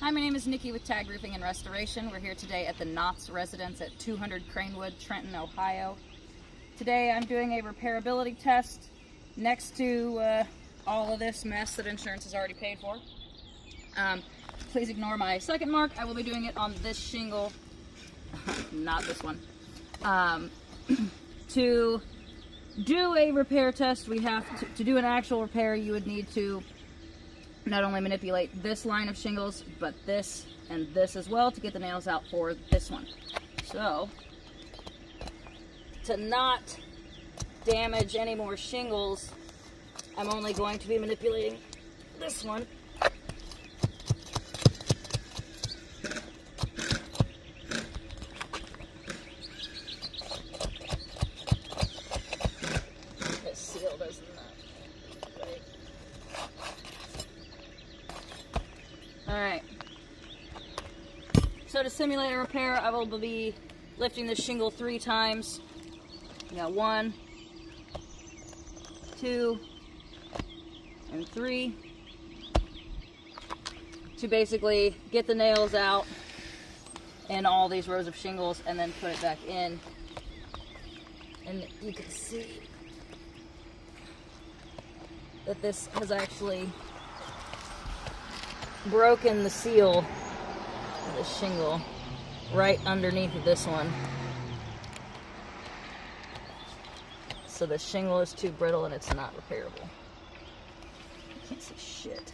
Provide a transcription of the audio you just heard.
Hi, my name is Nikki with Tag Roofing and Restoration. We're here today at the Knott's residence at 200 Cranewood, Trenton, Ohio. Today I'm doing a repairability test next to all of this mess that insurance has already paid for. Please ignore my second mark. I will be doing it on this shingle, not this one. To do a repair test, we have to do an actual repair, you would need to not only manipulate this line of shingles, but this and this as well to get the nails out for this one. So, to not damage any more shingles, I'm only going to be manipulating this one. This seal doesn't right. Alright. So to simulate a repair, I will be lifting the shingle 3 times. You got 1, 2, and 3 to basically get the nails out in all these rows of shingles and then put it back in. And you can see that this has actually broken the seal of the shingle right underneath of this one. So the shingle is too brittle and it's not repairable. I can't see shit.